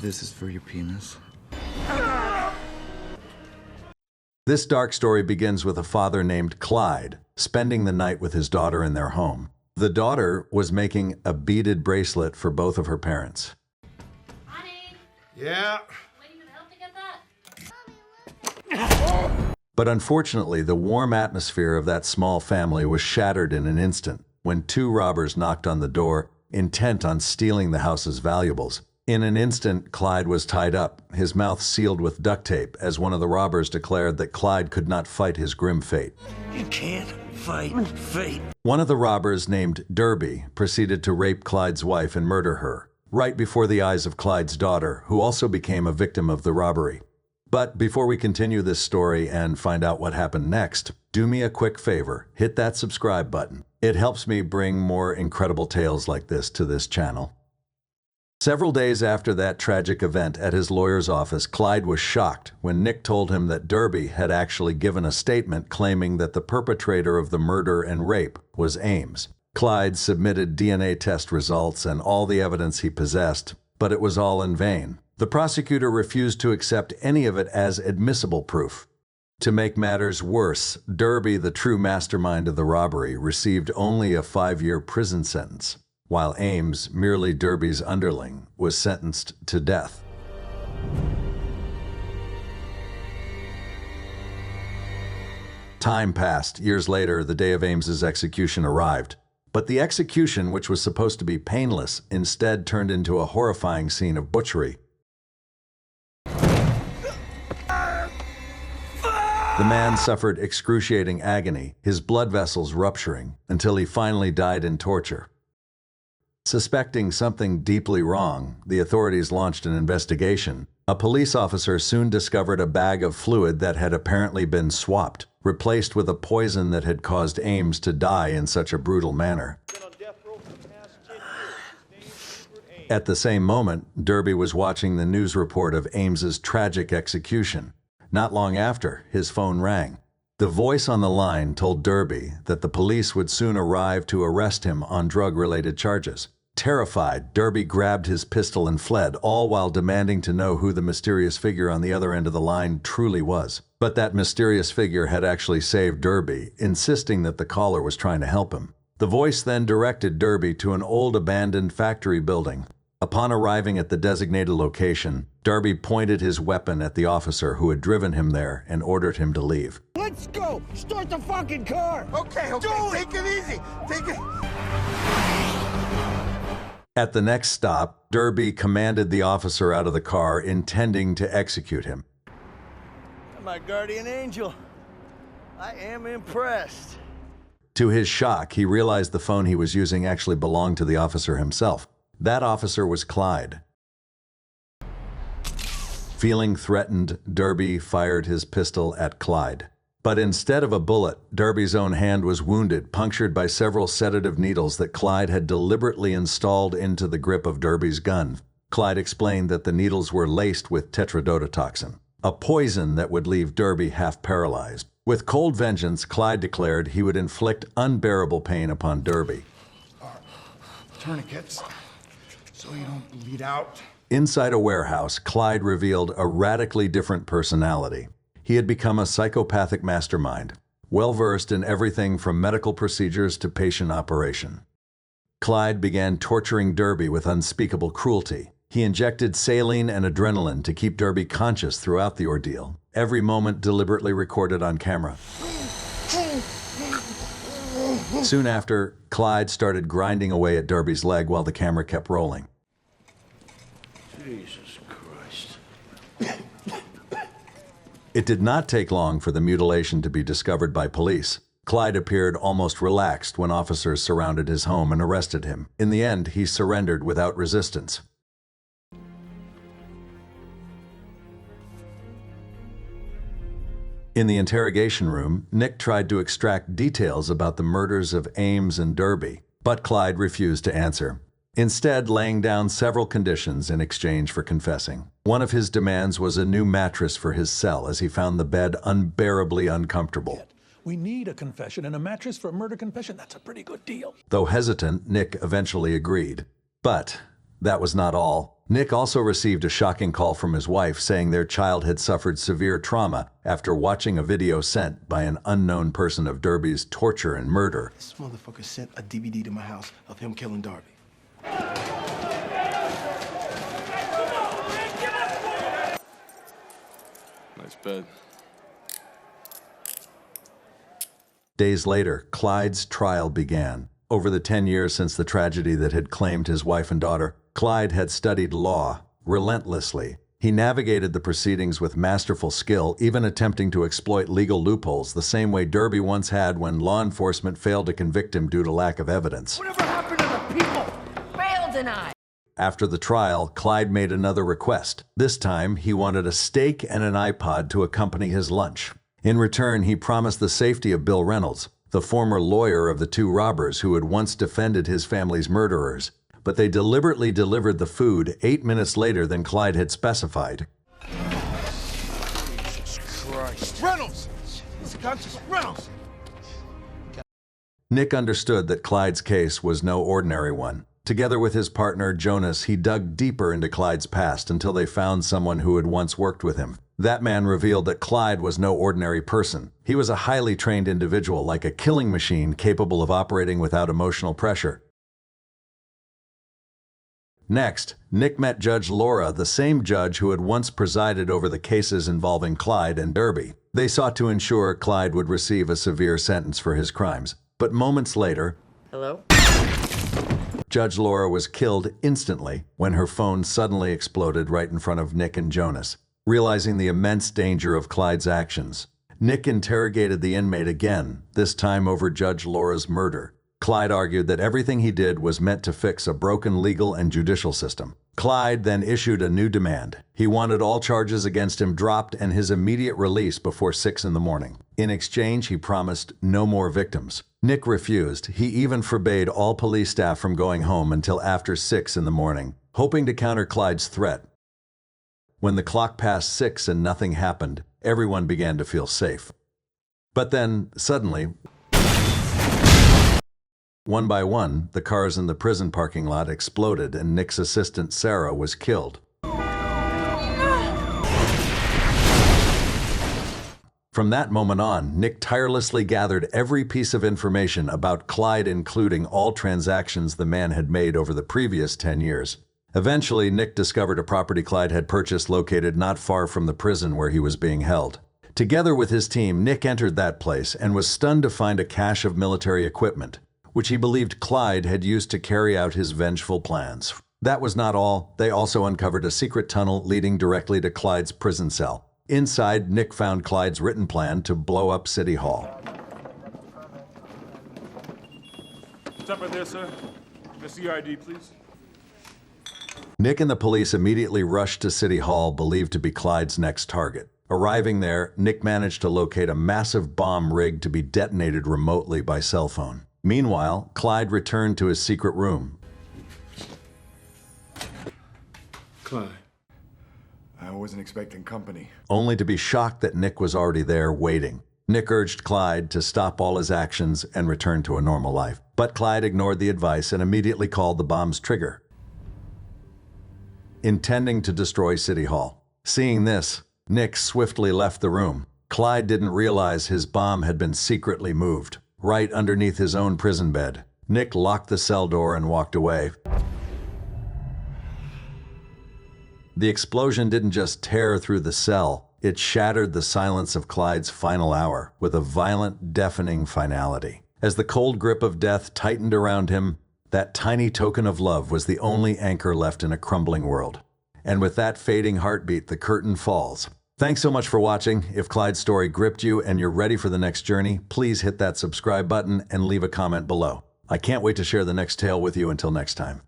This is for your penis. This dark story begins with a father named Clyde spending the night with his daughter in their home. The daughter was making a beaded bracelet for both of her parents. Honey, Yeah. waiting for the help to get that? But unfortunately, the warm atmosphere of that small family was shattered in an instant when two robbers knocked on the door, intent on stealing the house's valuables. In an instant, Clyde was tied up, his mouth sealed with duct tape, as one of the robbers declared that Clyde could not fight his grim fate. You can't fight fate. One of the robbers, named Derby, proceeded to rape Clyde's wife and murder her, right before the eyes of Clyde's daughter, who also became a victim of the robbery. But before we continue this story and find out what happened next, do me a quick favor, hit that subscribe button. It helps me bring more incredible tales like this to this channel. Several days after that tragic event at his lawyer's office, Clyde was shocked when Nick told him that Derby had actually given a statement claiming that the perpetrator of the murder and rape was Ames. Clyde submitted DNA test results and all the evidence he possessed, but it was all in vain. The prosecutor refused to accept any of it as admissible proof. To make matters worse, Derby, the true mastermind of the robbery, received only a 5-year prison sentence, while Ames, merely Derby's underling, was sentenced to death. Time passed. Years later, the day of Ames's execution arrived. But the execution, which was supposed to be painless, instead turned into a horrifying scene of butchery. The man suffered excruciating agony, his blood vessels rupturing, until he finally died in torture. Suspecting something deeply wrong, the authorities launched an investigation. A police officer soon discovered a bag of fluid that had apparently been swapped, replaced with a poison that had caused Ames to die in such a brutal manner. At the same moment, Derby was watching the news report of Ames's tragic execution. Not long after, his phone rang. The voice on the line told Derby that the police would soon arrive to arrest him on drug-related charges. Terrified, Derby grabbed his pistol and fled, all while demanding to know who the mysterious figure on the other end of the line truly was. But that mysterious figure had actually saved Derby, insisting that the caller was trying to help him. The voice then directed Derby to an old abandoned factory building. Upon arriving at the designated location, Derby pointed his weapon at the officer who had driven him there and ordered him to leave. Let's go! Start the fucking car! Okay, take it easy. Take it. At the next stop, Derby commanded the officer out of the car, intending to execute him. My guardian angel. I am impressed. To his shock, he realized the phone he was using actually belonged to the officer himself. That officer was Clyde. Feeling threatened, Derby fired his pistol at Clyde. But instead of a bullet, Derby's own hand was wounded, punctured by several sedative needles that Clyde had deliberately installed into the grip of Derby's gun. Clyde explained that the needles were laced with tetrodotoxin, a poison that would leave Derby half paralyzed. With cold vengeance, Clyde declared he would inflict unbearable pain upon Derby. Tourniquets, so you don't bleed out. Inside a warehouse, Clyde revealed a radically different personality. He had become a psychopathic mastermind, well-versed in everything from medical procedures to patient operation. Clyde began torturing Derby with unspeakable cruelty. He injected saline and adrenaline to keep Derby conscious throughout the ordeal, every moment deliberately recorded on camera. Soon after, Clyde started grinding away at Derby's leg while the camera kept rolling. Jesus Christ. It did not take long for the mutilation to be discovered by police. Clyde appeared almost relaxed when officers surrounded his home and arrested him. In the end, he surrendered without resistance. In the interrogation room, Nick tried to extract details about the murders of Ames and Derby, but Clyde refused to answer, instead laying down several conditions in exchange for confessing. One of his demands was a new mattress for his cell, as he found the bed unbearably uncomfortable. We need a confession and a mattress for a murder confession. That's a pretty good deal. Though hesitant, Nick eventually agreed. But that was not all. Nick also received a shocking call from his wife saying their child had suffered severe trauma after watching a video sent by an unknown person of Derby's torture and murder. This motherfucker sent a DVD to my house of him killing Darby. Nice bed. Days later, Clyde's trial began. Over the 10 years since the tragedy that had claimed his wife and daughter, Clyde had studied law relentlessly. He navigated the proceedings with masterful skill, even attempting to exploit legal loopholes the same way Derby once had when law enforcement failed to convict him due to lack of evidence. Whatever happened to the people? Bail denied. After the trial, Clyde made another request. This time, he wanted a steak and an iPod to accompany his lunch. In return, he promised the safety of Bill Reynolds, the former lawyer of the two robbers who had once defended his family's murderers. But they deliberately delivered the food 8 minutes later than Clyde had specified. Jesus Christ. Reynolds! He's conscious. Reynolds! Nick understood that Clyde's case was no ordinary one. Together with his partner, Jonas, he dug deeper into Clyde's past until they found someone who had once worked with him. That man revealed that Clyde was no ordinary person. He was a highly trained individual, like a killing machine capable of operating without emotional pressure. Next, Nick met Judge Laura, the same judge who had once presided over the cases involving Clyde and Derby. They sought to ensure Clyde would receive a severe sentence for his crimes. But moments later, Hello? Judge Laura was killed instantly when her phone suddenly exploded right in front of Nick and Jonas. Realizing the immense danger of Clyde's actions, Nick interrogated the inmate again, this time over Judge Laura's murder. Clyde argued that everything he did was meant to fix a broken legal and judicial system. Clyde then issued a new demand. He wanted all charges against him dropped and his immediate release before 6 in the morning. In exchange, he promised no more victims. Nick refused. He even forbade all police staff from going home until after 6 in the morning, hoping to counter Clyde's threat. When the clock passed 6 and nothing happened, everyone began to feel safe. But then, suddenly, one by one, the cars in the prison parking lot exploded and Nick's assistant, Sarah, was killed. From that moment on, Nick tirelessly gathered every piece of information about Clyde, including all transactions the man had made over the previous 10 years. Eventually, Nick discovered a property Clyde had purchased located not far from the prison where he was being held. Together with his team, Nick entered that place and was stunned to find a cache of military equipment, which he believed Clyde had used to carry out his vengeful plans. That was not all. They also uncovered a secret tunnel leading directly to Clyde's prison cell. Inside, Nick found Clyde's written plan to blow up City Hall. Stop right there, sir. Can I see your ID, please? Nick and the police immediately rushed to City Hall, believed to be Clyde's next target. Arriving there, Nick managed to locate a massive bomb rigged to be detonated remotely by cell phone. Meanwhile, Clyde returned to his secret room. Clyde. I wasn't expecting company. Only to be shocked that Nick was already there waiting. Nick urged Clyde to stop all his actions and return to a normal life. But Clyde ignored the advice and immediately called the bomb's trigger, intending to destroy City Hall. Seeing this, Nick swiftly left the room. Clyde didn't realize his bomb had been secretly moved right underneath his own prison bed. Nick locked the cell door and walked away. The explosion didn't just tear through the cell, it shattered the silence of Clyde's final hour with a violent, deafening finality. As the cold grip of death tightened around him, that tiny token of love was the only anchor left in a crumbling world. And with that fading heartbeat, the curtain falls. Thanks so much for watching. If Clyde's story gripped you and you're ready for the next journey, please hit that subscribe button and leave a comment below. I can't wait to share the next tale with you. Until next time.